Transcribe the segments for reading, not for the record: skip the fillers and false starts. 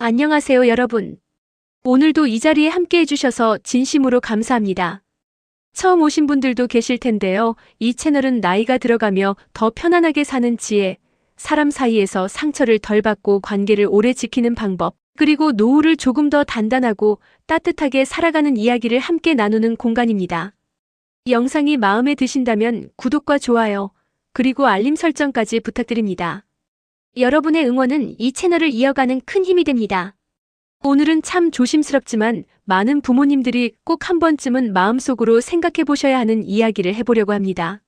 안녕하세요, 여러분. 오늘도 이 자리에 함께 해주셔서 진심으로 감사합니다. 처음 오신 분들도 계실 텐데요. 이 채널은 나이가 들어가며 더 편안하게 사는 지혜, 사람 사이에서 상처를 덜 받고 관계를 오래 지키는 방법, 그리고 노후를 조금 더 단단하고 따뜻하게 살아가는 이야기를 함께 나누는 공간입니다. 이 영상이 마음에 드신다면 구독과 좋아요, 그리고 알림 설정까지 부탁드립니다. 여러분의 응원은 이 채널을 이어가는 큰 힘이 됩니다. 오늘은 참 조심스럽지만 많은 부모님들이 꼭 한 번쯤은 마음속으로 생각해 보셔야 하는 이야기를 해보려고 합니다.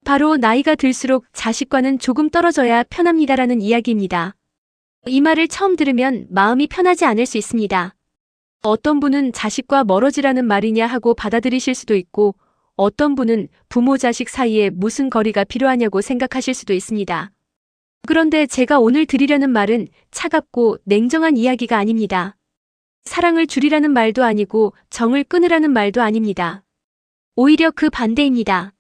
바로 나이가 들수록 자식과는 조금 떨어져야 편합니다라는 이야기입니다. 이 말을 처음 들으면 마음이 편하지 않을 수 있습니다. 어떤 분은 자식과 멀어지라는 말이냐 하고 받아들이실 수도 있고, 어떤 분은 부모 자식 사이에 무슨 거리가 필요하냐고 생각하실 수도 있습니다. 그런데 제가 오늘 드리려는 말은 차갑고 냉정한 이야기가 아닙니다. 사랑을 줄이라는 말도 아니고 정을 끊으라는 말도 아닙니다. 오히려 그 반대입니다.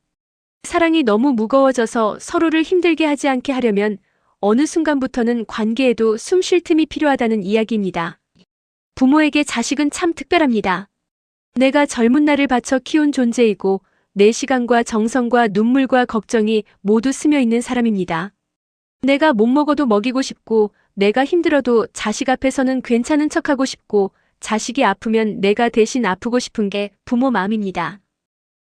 사랑이 너무 무거워져서 서로를 힘들게 하지 않게 하려면 어느 순간부터는 관계에도 숨 쉴 틈이 필요하다는 이야기입니다. 부모에게 자식은 참 특별합니다. 내가 젊은 날을 바쳐 키운 존재이고 내 시간과 정성과 눈물과 걱정이 모두 스며 있는 사람입니다. 내가 못 먹어도 먹이고 싶고, 내가 힘들어도 자식 앞에서는 괜찮은 척하고 싶고, 자식이 아프면 내가 대신 아프고 싶은 게 부모 마음입니다.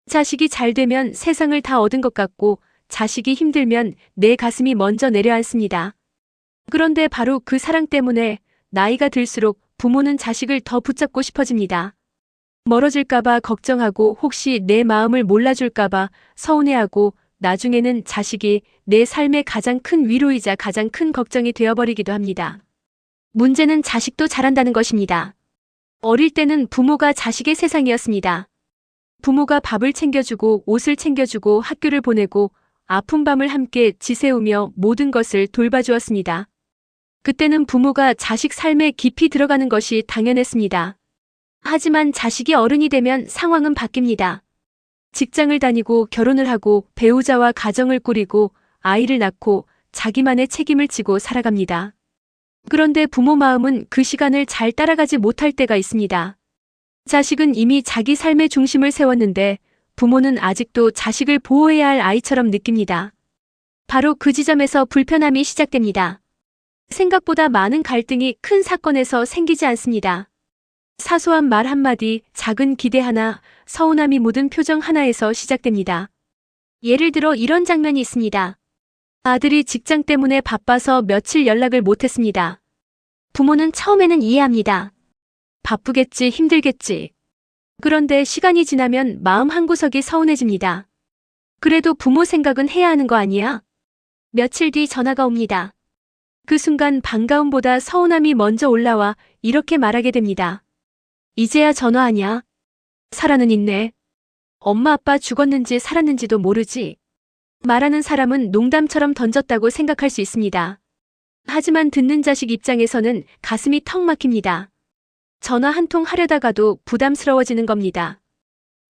자식이 잘 되면 세상을 다 얻은 것 같고, 자식이 힘들면 내 가슴이 먼저 내려앉습니다. 그런데 바로 그 사랑 때문에 나이가 들수록 부모는 자식을 더 붙잡고 싶어집니다. 멀어질까봐 걱정하고, 혹시 내 마음을 몰라줄까봐 서운해하고, 나중에는 자식이 내 삶의 가장 큰 위로이자 가장 큰 걱정이 되어버리기도 합니다. 문제는 자식도 잘한다는 것입니다. 어릴 때는 부모가 자식의 세상이었습니다. 부모가 밥을 챙겨주고 옷을 챙겨주고 학교를 보내고 아픈 밤을 함께 지새우며 모든 것을 돌봐주었습니다. 그때는 부모가 자식 삶에 깊이 들어가는 것이 당연했습니다. 하지만 자식이 어른이 되면 상황은 바뀝니다. 직장을 다니고 결혼을 하고 배우자와 가정을 꾸리고 아이를 낳고 자기만의 책임을 지고 살아갑니다. 그런데 부모 마음은 그 시간을 잘 따라가지 못할 때가 있습니다. 자식은 이미 자기 삶의 중심을 세웠는데 부모는 아직도 자식을 보호해야 할 아이처럼 느낍니다. 바로 그 지점에서 불편함이 시작됩니다. 생각보다 많은 갈등이 큰 사건에서 생기지 않습니다. 사소한 말 한마디, 작은 기대 하나, 서운함이 묻은 표정 하나에서 시작됩니다. 예를 들어 이런 장면이 있습니다. 아들이 직장 때문에 바빠서 며칠 연락을 못했습니다. 부모는 처음에는 이해합니다. 바쁘겠지, 힘들겠지. 그런데 시간이 지나면 마음 한구석이 서운해집니다. 그래도 부모 생각은 해야 하는 거 아니야? 며칠 뒤 전화가 옵니다. 그 순간 반가움보다 서운함이 먼저 올라와 이렇게 말하게 됩니다. 이제야 전화하냐? 살아는 있네. 엄마 아빠 죽었는지 살았는지도 모르지. 말하는 사람은 농담처럼 던졌다고 생각할 수 있습니다. 하지만 듣는 자식 입장에서는 가슴이 턱 막힙니다. 전화 한 통 하려다가도 부담스러워지는 겁니다.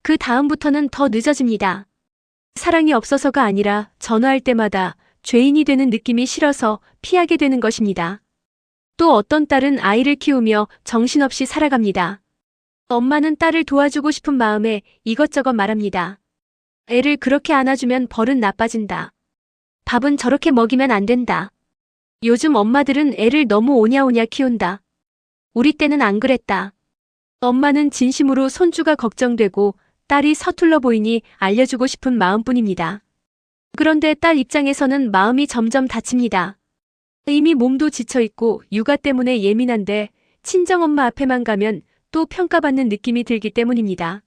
그 다음부터는 더 늦어집니다. 사랑이 없어서가 아니라 전화할 때마다 죄인이 되는 느낌이 싫어서 피하게 되는 것입니다. 또 어떤 딸은 아이를 키우며 정신없이 살아갑니다. 엄마는 딸을 도와주고 싶은 마음에 이것저것 말합니다. 애를 그렇게 안아주면 벌은 나빠진다. 밥은 저렇게 먹이면 안 된다. 요즘 엄마들은 애를 너무 오냐오냐 키운다. 우리 때는 안 그랬다. 엄마는 진심으로 손주가 걱정되고 딸이 서툴러 보이니 알려주고 싶은 마음뿐입니다. 그런데 딸 입장에서는 마음이 점점 다칩니다. 이미 몸도 지쳐있고 육아 때문에 예민한데 친정엄마 앞에만 가면 또 평가받는 느낌이 들기 때문입니다.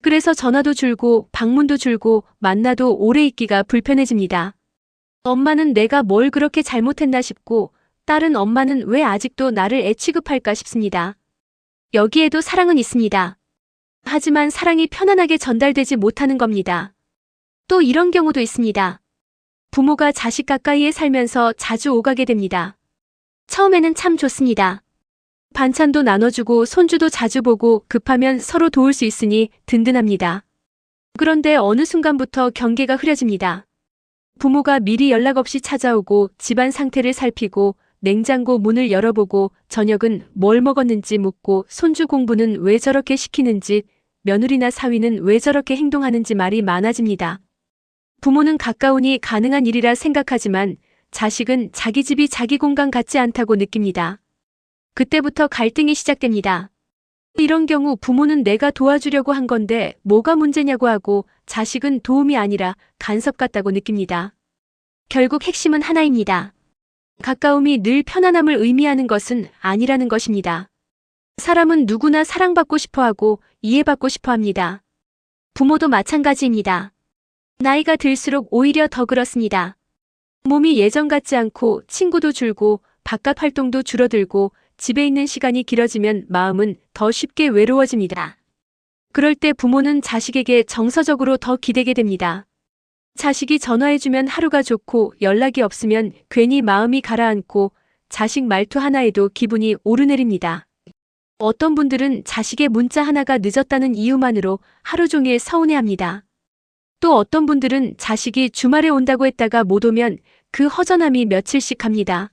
그래서 전화도 줄고 방문도 줄고 만나도 오래 있기가 불편해집니다. 엄마는 내가 뭘 그렇게 잘못했나 싶고, 딸은 엄마는 왜 아직도 나를 애 취급할까 싶습니다. 여기에도 사랑은 있습니다. 하지만 사랑이 편안하게 전달되지 못하는 겁니다. 또 이런 경우도 있습니다. 부모가 자식 가까이에 살면서 자주 오가게 됩니다. 처음에는 참 좋습니다. 반찬도 나눠주고 손주도 자주 보고 급하면 서로 도울 수 있으니 든든합니다. 그런데 어느 순간부터 경계가 흐려집니다. 부모가 미리 연락 없이 찾아오고 집안 상태를 살피고 냉장고 문을 열어보고 저녁은 뭘 먹었는지 묻고 손주 공부는 왜 저렇게 시키는지 며느리나 사위는 왜 저렇게 행동하는지 말이 많아집니다. 부모는 가까우니 가능한 일이라 생각하지만 자식은 자기 집이 자기 공간 같지 않다고 느낍니다. 그때부터 갈등이 시작됩니다. 이런 경우 부모는 내가 도와주려고 한 건데 뭐가 문제냐고 하고 자식은 도움이 아니라 간섭 같다고 느낍니다. 결국 핵심은 하나입니다. 가까움이 늘 편안함을 의미하는 것은 아니라는 것입니다. 사람은 누구나 사랑받고 싶어하고 이해받고 싶어합니다. 부모도 마찬가지입니다. 나이가 들수록 오히려 더 그렇습니다. 몸이 예전 같지 않고 친구도 줄고 바깥 활동도 줄어들고 집에 있는 시간이 길어지면 마음은 더 쉽게 외로워집니다. 그럴 때 부모는 자식에게 정서적으로 더 기대게 됩니다. 자식이 전화해주면 하루가 좋고 연락이 없으면 괜히 마음이 가라앉고 자식 말투 하나에도 기분이 오르내립니다. 어떤 분들은 자식의 문자 하나가 늦었다는 이유만으로 하루 종일 서운해합니다. 또 어떤 분들은 자식이 주말에 온다고 했다가 못 오면 그 허전함이 며칠씩 갑니다.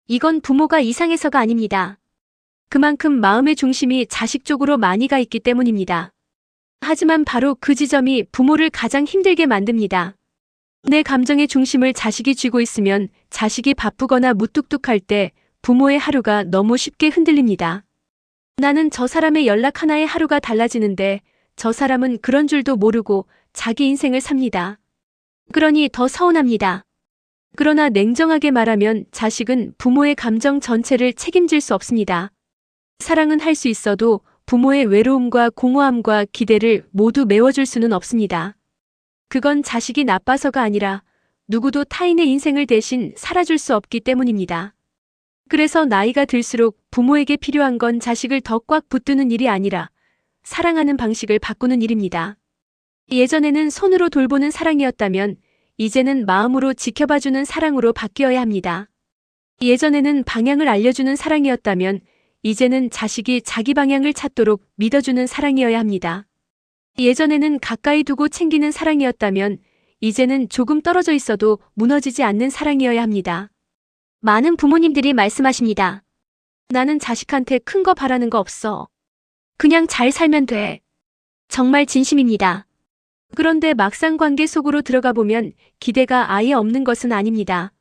이건 부모가 이상해서가 아닙니다. 그만큼 마음의 중심이 자식 쪽으로 많이 가 있기 때문입니다. 하지만 바로 그 지점이 부모를 가장 힘들게 만듭니다. 내 감정의 중심을 자식이 쥐고 있으면 자식이 바쁘거나 무뚝뚝할 때 부모의 하루가 너무 쉽게 흔들립니다. 나는 저 사람의 연락 하나에 하루가 달라지는데 저 사람은 그런 줄도 모르고 자기 인생을 삽니다. 그러니 더 서운합니다. 그러나 냉정하게 말하면 자식은 부모의 감정 전체를 책임질 수 없습니다. 사랑은 할 수 있어도 부모의 외로움과 공허함과 기대를 모두 메워줄 수는 없습니다. 그건 자식이 나빠서가 아니라 누구도 타인의 인생을 대신 살아줄 수 없기 때문입니다. 그래서 나이가 들수록 부모에게 필요한 건 자식을 더 꽉 붙드는 일이 아니라 사랑하는 방식을 바꾸는 일입니다. 예전에는 손으로 돌보는 사랑이었다면 이제는 마음으로 지켜봐주는 사랑으로 바뀌어야 합니다. 예전에는 방향을 알려주는 사랑이었다면 이제는 자식이 자기 방향을 찾도록 믿어주는 사랑이어야 합니다. 예전에는 가까이 두고 챙기는 사랑이었다면 이제는 조금 떨어져 있어도 무너지지 않는 사랑이어야 합니다. 많은 부모님들이 말씀하십니다. 나는 자식한테 큰 거 바라는 거 없어. 그냥 잘 살면 돼. 정말 진심입니다. 그런데 막상 관계 속으로 들어가 보면 기대가 아예 없는 것은 아닙니다.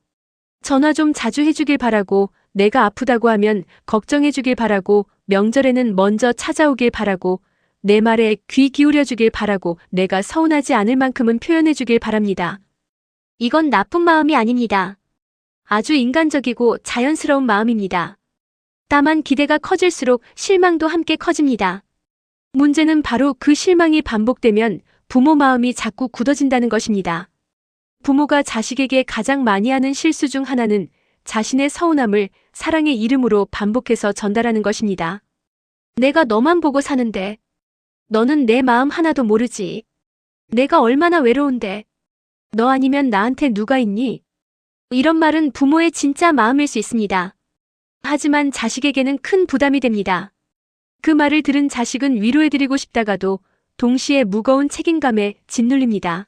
전화 좀 자주 해주길 바라고, 내가 아프다고 하면 걱정해주길 바라고, 명절에는 먼저 찾아오길 바라고, 내 말에 귀 기울여주길 바라고, 내가 서운하지 않을 만큼은 표현해주길 바랍니다. 이건 나쁜 마음이 아닙니다. 아주 인간적이고 자연스러운 마음입니다. 다만 기대가 커질수록 실망도 함께 커집니다. 문제는 바로 그 실망이 반복되면 부모 마음이 자꾸 굳어진다는 것입니다. 부모가 자식에게 가장 많이 하는 실수 중 하나는 자신의 서운함을 사랑의 이름으로 반복해서 전달하는 것입니다. 내가 너만 보고 사는데 너는 내 마음 하나도 모르지. 내가 얼마나 외로운데 너 아니면 나한테 누가 있니? 이런 말은 부모의 진짜 마음일 수 있습니다. 하지만 자식에게는 큰 부담이 됩니다. 그 말을 들은 자식은 위로해드리고 싶다가도 동시에 무거운 책임감에 짓눌립니다.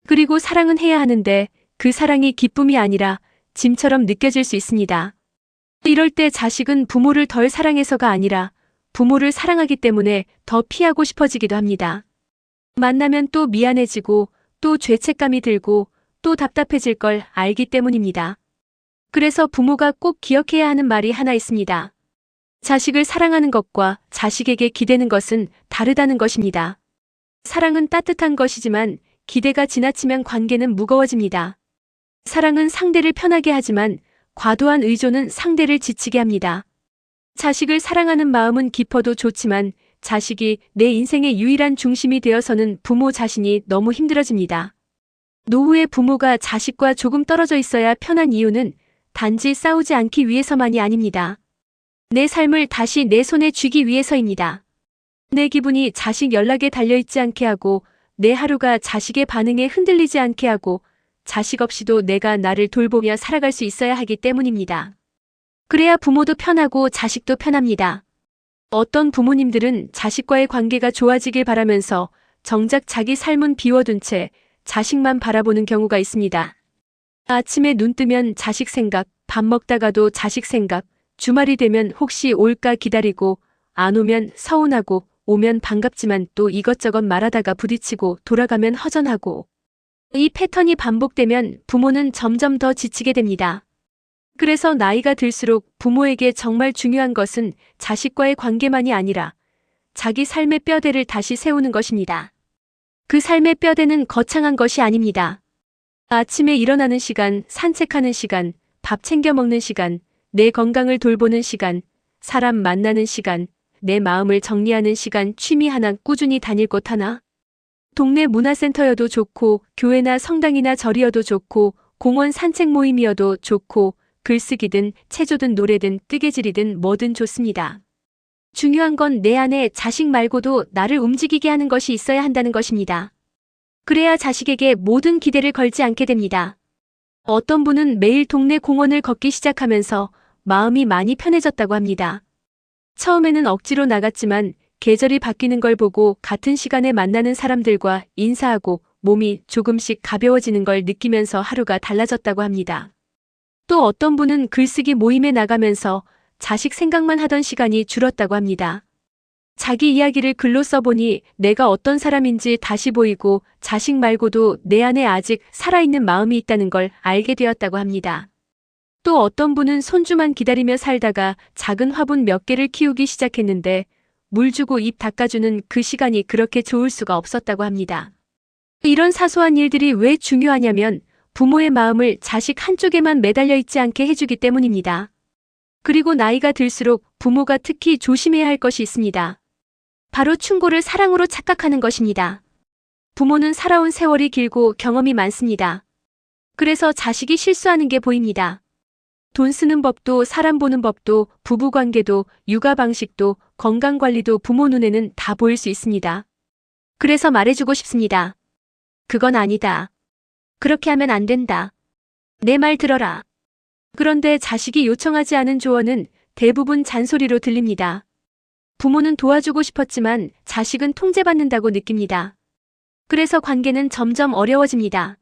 그리고 사랑은 해야 하는데 그 사랑이 기쁨이 아니라 짐처럼 느껴질 수 있습니다. 이럴 때 자식은 부모를 덜 사랑해서가 아니라 부모를 사랑하기 때문에 더 피하고 싶어지기도 합니다. 만나면 또 미안해지고 또 죄책감이 들고 또 답답해질 걸 알기 때문입니다. 그래서 부모가 꼭 기억해야 하는 말이 하나 있습니다. 자식을 사랑하는 것과 자식에게 기대는 것은 다르다는 것입니다. 사랑은 따뜻한 것이지만 기대가 지나치면 관계는 무거워집니다. 사랑은 상대를 편하게 하지만 과도한 의존은 상대를 지치게 합니다. 자식을 사랑하는 마음은 깊어도 좋지만 자식이 내 인생의 유일한 중심이 되어서는 부모 자신이 너무 힘들어집니다. 노후에 부모가 자식과 조금 떨어져 있어야 편한 이유는 단지 싸우지 않기 위해서만이 아닙니다. 내 삶을 다시 내 손에 쥐기 위해서입니다. 내 기분이 자식 연락에 달려있지 않게 하고 내 하루가 자식의 반응에 흔들리지 않게 하고 자식 없이도 내가 나를 돌보며 살아갈 수 있어야 하기 때문입니다. 그래야 부모도 편하고 자식도 편합니다. 어떤 부모님들은 자식과의 관계가 좋아지길 바라면서 정작 자기 삶은 비워둔 채 자식만 바라보는 경우가 있습니다. 아침에 눈 뜨면 자식 생각, 밥 먹다가도 자식 생각, 주말이 되면 혹시 올까 기다리고, 안 오면 서운하고, 오면 반갑지만 또 이것저것 말하다가 부딪히고 돌아가면 허전하고. 이 패턴이 반복되면 부모는 점점 더 지치게 됩니다. 그래서 나이가 들수록 부모에게 정말 중요한 것은 자식과의 관계만이 아니라 자기 삶의 뼈대를 다시 세우는 것입니다. 그 삶의 뼈대는 거창한 것이 아닙니다. 아침에 일어나는 시간, 산책하는 시간, 밥 챙겨 먹는 시간, 내 건강을 돌보는 시간, 사람 만나는 시간, 내 마음을 정리하는 시간, 취미 하나, 꾸준히 다닐 곳 하나. 동네 문화센터여도 좋고, 교회나 성당이나 절이어도 좋고, 공원 산책 모임이어도 좋고, 글쓰기든 체조든 노래든 뜨개질이든 뭐든 좋습니다. 중요한 건 내 안에 자식 말고도 나를 움직이게 하는 것이 있어야 한다는 것입니다. 그래야 자식에게 모든 기대를 걸지 않게 됩니다. 어떤 분은 매일 동네 공원을 걷기 시작하면서 마음이 많이 편해졌다고 합니다. 처음에는 억지로 나갔지만 계절이 바뀌는 걸 보고 같은 시간에 만나는 사람들과 인사하고 몸이 조금씩 가벼워지는 걸 느끼면서 하루가 달라졌다고 합니다. 또 어떤 분은 글쓰기 모임에 나가면서 자식 생각만 하던 시간이 줄었다고 합니다. 자기 이야기를 글로 써보니 내가 어떤 사람인지 다시 보이고 자식 말고도 내 안에 아직 살아있는 마음이 있다는 걸 알게 되었다고 합니다. 또 어떤 분은 손주만 기다리며 살다가 작은 화분 몇 개를 키우기 시작했는데 물 주고 입 닦아주는 그 시간이 그렇게 좋을 수가 없었다고 합니다. 이런 사소한 일들이 왜 중요하냐면 부모의 마음을 자식 한쪽에만 매달려 있지 않게 해주기 때문입니다. 그리고 나이가 들수록 부모가 특히 조심해야 할 것이 있습니다. 바로 충고를 사랑으로 착각하는 것입니다. 부모는 살아온 세월이 길고 경험이 많습니다. 그래서 자식이 실수하는 게 보입니다. 돈 쓰는 법도 사람 보는 법도 부부관계도 육아 방식도 건강관리도 부모 눈에는 다 보일 수 있습니다. 그래서 말해주고 싶습니다. 그건 아니다. 그렇게 하면 안 된다. 내 말 들어라. 그런데 자식이 요청하지 않은 조언은 대부분 잔소리로 들립니다. 부모는 도와주고 싶었지만 자식은 통제받는다고 느낍니다. 그래서 관계는 점점 어려워집니다.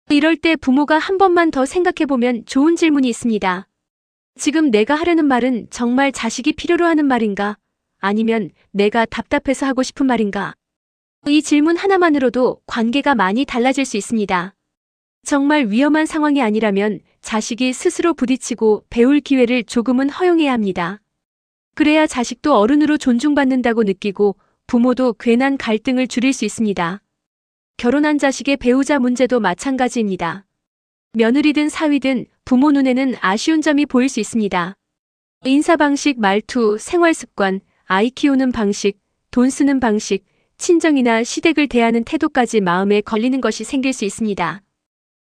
이럴 때 부모가 한 번만 더 생각해보면 좋은 질문이 있습니다. 지금 내가 하려는 말은 정말 자식이 필요로 하는 말인가? 아니면 내가 답답해서 하고 싶은 말인가? 이 질문 하나만으로도 관계가 많이 달라질 수 있습니다. 정말 위험한 상황이 아니라면 자식이 스스로 부딪히고 배울 기회를 조금은 허용해야 합니다. 그래야 자식도 어른으로 존중받는다고 느끼고 부모도 괜한 갈등을 줄일 수 있습니다. 결혼한 자식의 배우자 문제도 마찬가지입니다. 며느리든 사위든 부모 눈에는 아쉬운 점이 보일 수 있습니다. 인사 방식, 말투, 생활 습관, 아이 키우는 방식, 돈 쓰는 방식, 친정이나 시댁을 대하는 태도까지 마음에 걸리는 것이 생길 수 있습니다.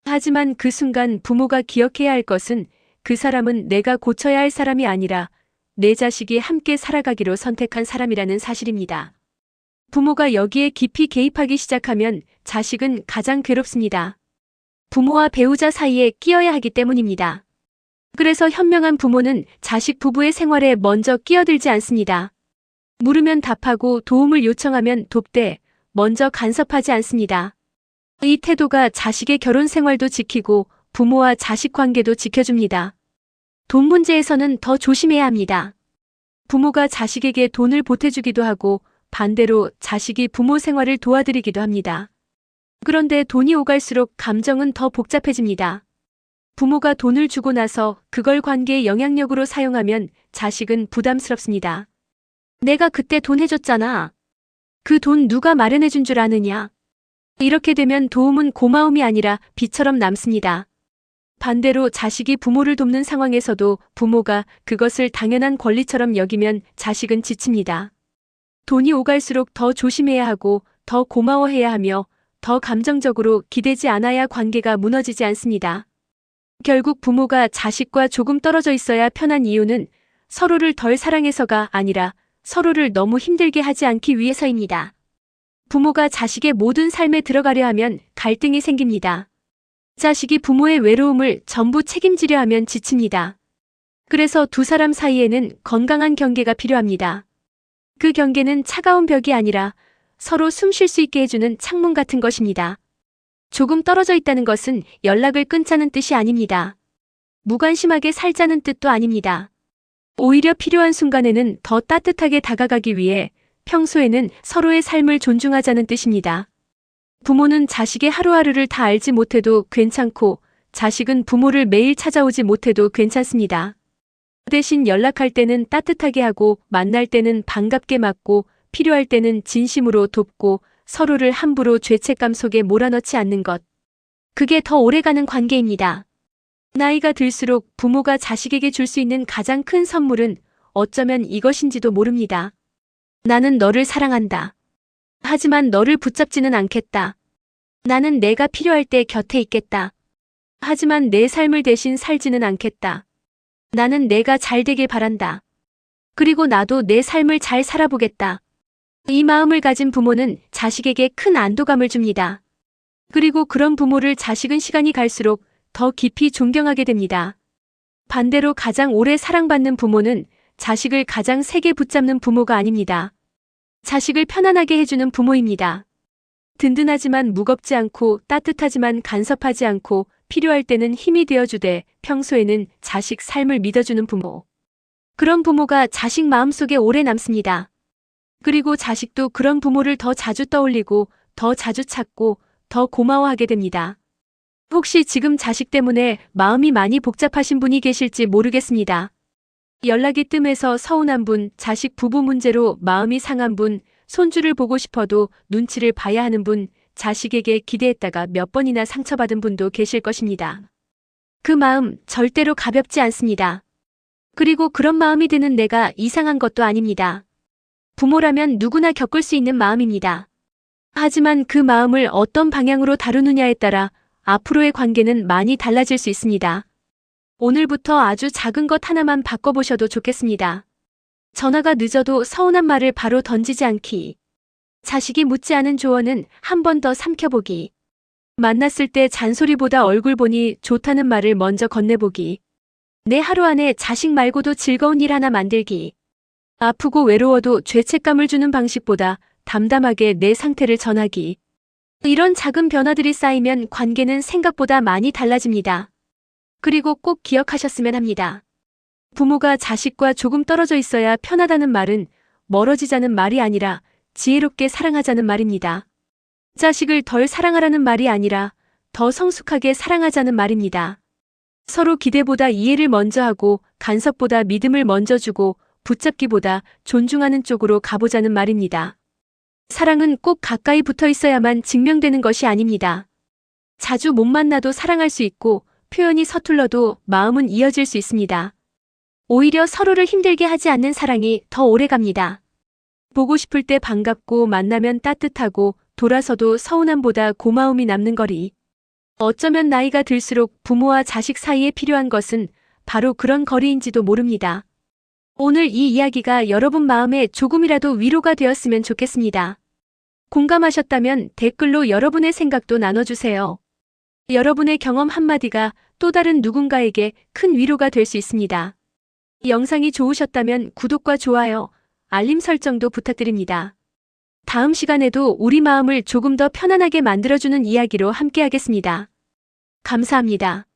하지만 그 순간 부모가 기억해야 할 것은 그 사람은 내가 고쳐야 할 사람이 아니라 내 자식이 함께 살아가기로 선택한 사람이라는 사실입니다. 부모가 여기에 깊이 개입하기 시작하면 자식은 가장 괴롭습니다. 부모와 배우자 사이에 끼어야 하기 때문입니다. 그래서 현명한 부모는 자식 부부의 생활에 먼저 끼어들지 않습니다. 물으면 답하고 도움을 요청하면 돕되 먼저 간섭하지 않습니다. 이 태도가 자식의 결혼 생활도 지키고 부모와 자식 관계도 지켜줍니다. 돈 문제에서는 더 조심해야 합니다. 부모가 자식에게 돈을 보태주기도 하고 반대로 자식이 부모 생활을 도와드리기도 합니다. 그런데 돈이 오갈수록 감정은 더 복잡해집니다. 부모가 돈을 주고 나서 그걸 관계의 영향력으로 사용하면 자식은 부담스럽습니다. 내가 그때 돈 해줬잖아. 그 돈 누가 마련해준 줄 아느냐. 이렇게 되면 도움은 고마움이 아니라 빚처럼 남습니다. 반대로 자식이 부모를 돕는 상황에서도 부모가 그것을 당연한 권리처럼 여기면 자식은 지칩니다. 돈이 오갈수록 더 조심해야 하고 더 고마워해야 하며 더 감정적으로 기대지 않아야 관계가 무너지지 않습니다. 결국 부모가 자식과 조금 떨어져 있어야 편한 이유는 서로를 덜 사랑해서가 아니라 서로를 너무 힘들게 하지 않기 위해서입니다. 부모가 자식의 모든 삶에 들어가려 하면 갈등이 생깁니다. 자식이 부모의 외로움을 전부 책임지려 하면 지칩니다. 그래서 두 사람 사이에는 건강한 경계가 필요합니다. 그 경계는 차가운 벽이 아니라 서로 숨 쉴 수 있게 해주는 창문 같은 것입니다. 조금 떨어져 있다는 것은 연락을 끊자는 뜻이 아닙니다. 무관심하게 살자는 뜻도 아닙니다. 오히려 필요한 순간에는 더 따뜻하게 다가가기 위해 평소에는 서로의 삶을 존중하자는 뜻입니다. 부모는 자식의 하루하루를 다 알지 못해도 괜찮고 자식은 부모를 매일 찾아오지 못해도 괜찮습니다. 대신 연락할 때는 따뜻하게 하고 만날 때는 반갑게 맞고 필요할 때는 진심으로 돕고 서로를 함부로 죄책감 속에 몰아넣지 않는 것. 그게 더 오래가는 관계입니다. 나이가 들수록 부모가 자식에게 줄 수 있는 가장 큰 선물은 어쩌면 이것인지도 모릅니다. 나는 너를 사랑한다. 하지만 너를 붙잡지는 않겠다. 나는 내가 필요할 때 곁에 있겠다. 하지만 내 삶을 대신 살지는 않겠다. 나는 내가 잘 되길 바란다. 그리고 나도 내 삶을 잘 살아보겠다. 이 마음을 가진 부모는 자식에게 큰 안도감을 줍니다. 그리고 그런 부모를 자식은 시간이 갈수록 더 깊이 존경하게 됩니다. 반대로 가장 오래 사랑받는 부모는 자식을 가장 세게 붙잡는 부모가 아닙니다. 자식을 편안하게 해주는 부모입니다. 든든하지만 무겁지 않고 따뜻하지만 간섭하지 않고 필요할 때는 힘이 되어주되 평소에는 자식 삶을 믿어주는 부모. 그런 부모가 자식 마음속에 오래 남습니다. 그리고 자식도 그런 부모를 더 자주 떠올리고 더 자주 찾고 더 고마워하게 됩니다. 혹시 지금 자식 때문에 마음이 많이 복잡하신 분이 계실지 모르겠습니다. 연락이 뜸해서 서운한 분, 자식 부부 문제로 마음이 상한 분, 손주를 보고 싶어도 눈치를 봐야 하는 분, 자식에게 기대했다가 몇 번이나 상처받은 분도 계실 것입니다. 그 마음 절대로 가볍지 않습니다. 그리고 그런 마음이 드는 내가 이상한 것도 아닙니다. 부모라면 누구나 겪을 수 있는 마음입니다. 하지만 그 마음을 어떤 방향으로 다루느냐에 따라 앞으로의 관계는 많이 달라질 수 있습니다. 오늘부터 아주 작은 것 하나만 바꿔보셔도 좋겠습니다. 전화가 늦어도 서운한 말을 바로 던지지 않기. 자식이 묻지 않은 조언은 한 번 더 삼켜보기. 만났을 때 잔소리보다 얼굴 보니 좋다는 말을 먼저 건네보기. 내 하루 안에 자식 말고도 즐거운 일 하나 만들기. 아프고 외로워도 죄책감을 주는 방식보다 담담하게 내 상태를 전하기. 이런 작은 변화들이 쌓이면 관계는 생각보다 많이 달라집니다. 그리고 꼭 기억하셨으면 합니다. 부모가 자식과 조금 떨어져 있어야 편하다는 말은 멀어지자는 말이 아니라 지혜롭게 사랑하자는 말입니다. 자식을 덜 사랑하라는 말이 아니라 더 성숙하게 사랑하자는 말입니다. 서로 기대보다 이해를 먼저 하고 간섭보다 믿음을 먼저 주고 붙잡기보다 존중하는 쪽으로 가보자는 말입니다. 사랑은 꼭 가까이 붙어 있어야만 증명되는 것이 아닙니다. 자주 못 만나도 사랑할 수 있고 표현이 서툴러도 마음은 이어질 수 있습니다. 오히려 서로를 힘들게 하지 않는 사랑이 더 오래갑니다. 보고 싶을 때 반갑고 만나면 따뜻하고 돌아서도 서운함보다 고마움이 남는 거리. 어쩌면 나이가 들수록 부모와 자식 사이에 필요한 것은 바로 그런 거리인지도 모릅니다. 오늘 이 이야기가 여러분 마음에 조금이라도 위로가 되었으면 좋겠습니다. 공감하셨다면 댓글로 여러분의 생각도 나눠주세요. 여러분의 경험 한마디가 또 다른 누군가에게 큰 위로가 될 수 있습니다. 영상이 좋으셨다면 구독과 좋아요, 알림 설정도 부탁드립니다. 다음 시간에도 우리 마음을 조금 더 편안하게 만들어주는 이야기로 함께하겠습니다. 감사합니다.